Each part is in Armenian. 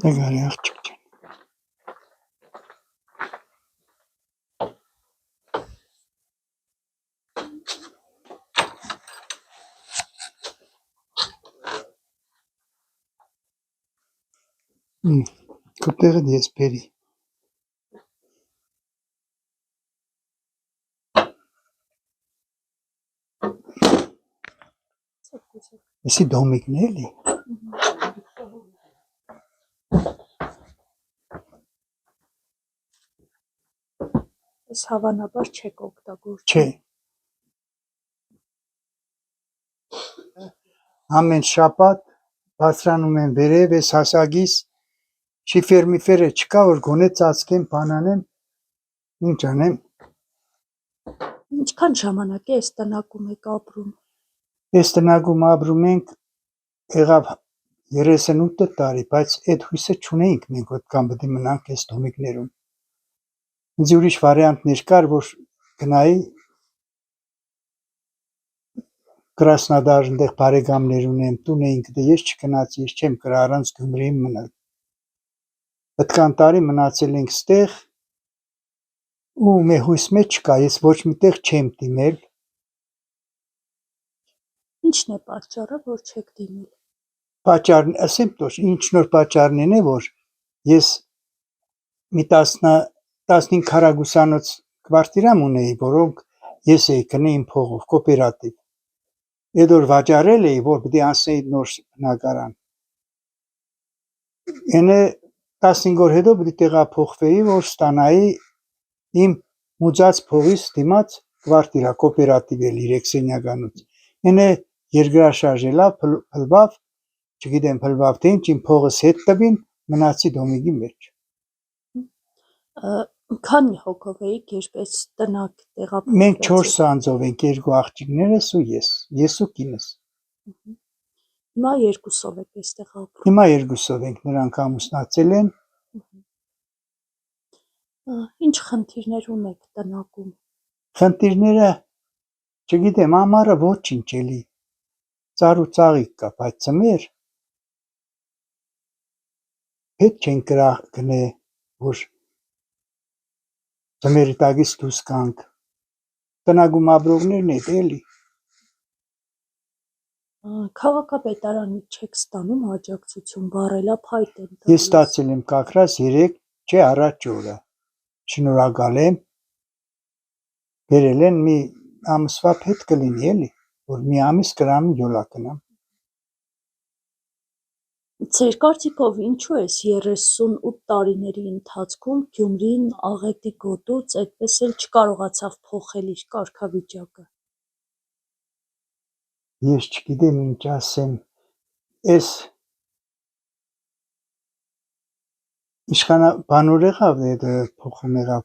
Դեղարի աղջիկ ջան։ Քո տեղը ես բերի։ Էսի դոմիկն է էլի։ Ես հավանաբար չեք օգտագործում։ Չէ։ Ամեն շաբաթ բարձրանում եմ վերև, ես հասագիս շիֆեր միֆերը չկա, որ գոնե ծածկեմ, բանանեմ, ինչ անեմ։ Ինչքան ժամանակ է այս տնակում եք ապրում։ Այս տնակում ապրում ենք եղավ 38 տարի, բայց այդ հույսը չունեինք մենք, ոտքան պետք է մնանք այս դոմիկներում։ Ինձ ուրիշ վարիանտներ կար, որ գնայի Կրասնոդար, այնտեղ բարեկամներ ունեմ, տուն էինք, դե ես չգնացի, ես չեմ կրա առանց Գյումրիի մնալ։ Այդքան տարի մնացել ենք ստեղ ու մեր հույս մեջ չկա, ես ոչ միտեղ չեմ դիմել։ Ինչն է պատճառը, որ չեք դիմել։ Պատճառն, ասեմ տոշ, ինչ նոր պատճառն է, որ ես մի 15 քառակուսանոց կվարտիրամ ունեի, որոնք ես էի գնեի իմ փողով, կոոպերատիվ։ Այդ որ վաճառել էի, որ պետք է անցնեի նոր բնակարան։ Էնե 15 օր հետո պետք է տեղափոխվեի, որ ստանայի իմ մուծած փողից դիմաց կվարտիրա, կոոպերատիվ էլ 3 սենյականոց։ Էնե երկրաշարժ ելավ, փլվավ, չգիտեմ փլվավ թե ինչ, իմ փողս հետ տվին, մնացի դոմիկի մեջ։ Քանի հոգով էիք, երբ այս տնակ տեղափոխվեցիք։ Մենք 4 անձով ենք, 2 աղջիկներս ու ես ու կինս։ Հիմա երկուսով եք այստեղ ապրում։ Հիմա երկուսով ենք, նրանք ամուսնացել են։ Ինչ խնդիրներ ունեք տնակում։ Խնդիրները, չգիտեմ, ամառը ոչինչ էլի։ Ծառ ու ծաղիկ կա, բայց ծմեր հետ չեն գնե, որ ծմերի տակից դուրս գանք։ Տնակում ապրողներն էդ էլի։ Քաղաքապետարանից չեք ստանում աջակցություն, բառելափայտ են տալիս։ Ես ստացել եմ կակրած 3, չէ, առաջ օրը։ Շնորհակալ եմ։ Բերել են մի ամսվա հետ կլինի էլի, որ մի ամիս կրամ յոլա կնամ։ Ձեր կարծիքով ինչու է 38 տարիների ընթացքում Գյումրին աղետի գոտուց այդպես էլ չկարողացավ փոխել իր կարգավիճակը։ Ես չգիտեմ ինչ ասեմ, այս բանուր եղավ, փոխում եղավ,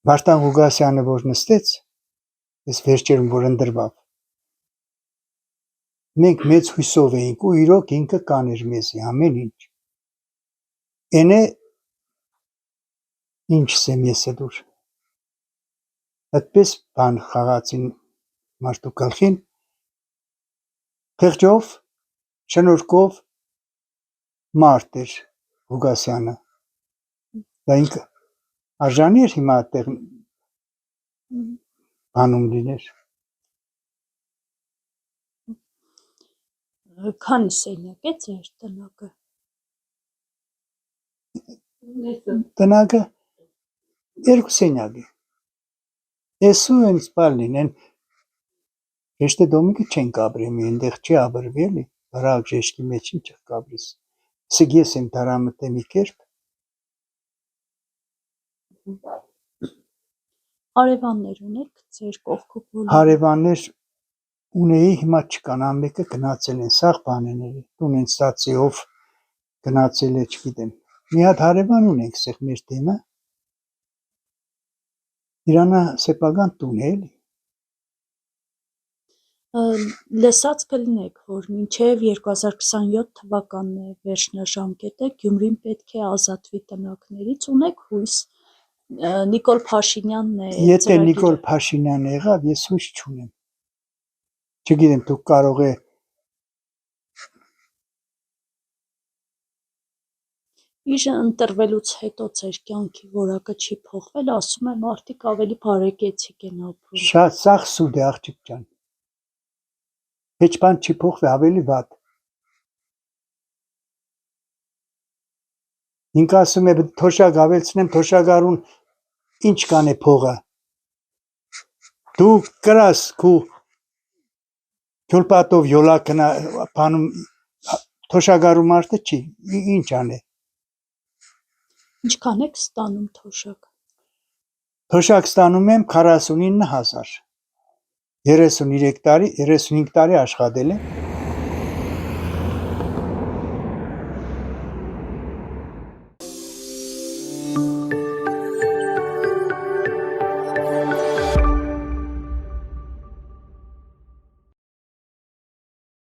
Վարդան Ղուգասյանը որ նստեց, այս վերջերում որ ընտրվավ, մենք մեծ հույսով էինք ու իրոք ինքը կաներ մեզի ամեն ինչ։ Էնե ինչ սեմ ես դուր։ Այդպես բան խաղացին մարդու գլխին, խեղճով, շնորհքով մարդ էր Ղուգասյանը։ Դա ինքը արժանի էր հիմա այդտեղ բանում լիներ։ Քանի սենյակ է ձեր տնակը։ Տնակը 2 սենյակ է։ Ես ու են սպալին, են ժեշտե դոմիկը չեն կաբրի, մի այնտեղ չի աբրվի էլի, վրակ ժեշտի մեջ ինչ կաբրիս։ Սիկ ես եմ դարամտե մի կերպ։ Հարևաններ ունեք ձեր կողքով։ Հարևաններ ունեի, հիմա չկան, ամեկը գնացել են, սաղ բանեների, տուն են ստացի, ով գնացել է, չգիտեմ։ Մի հատ հարևան ունենք սեղ մեր դեմը, իրանա սեպական տուն է էլի։ Լսած կլինեք, որ մինչև 2027 թվականն է վերջնաժամկետը, Գյումրին պետք է ազատվի տնակներից, ունեք հույս, Նիկոլ Փաշինյանն է Եթե Նիկոլ Փաշինյանը եղավ, ես հույս չունեմ։ Չգիտեմ, դուք կարող է Իժը ընտրվելուց հետո ձեր կյանքի որակը չի փոխվել, ասում է մարդիկ ավելի բարեկեցիկ են ապրում։ շատ սաղ սուտ է աղջիկ ջան։ Heç բան չի փոխվի, ավելի վատ։ Ինքը ասում է թոշակ ավելցնեմ, թոշակարուն ինչ կանե փողը։ Դու կրաս քու ջոլպատով յոլա կնա բանում թոշակարու մարդը չի, ինչ անե։ Ինչքան եք ստանում թոշակ։ Թոշակ ստանում եմ 49,000, 33 տարի, 35 տարի աշխատել եմ,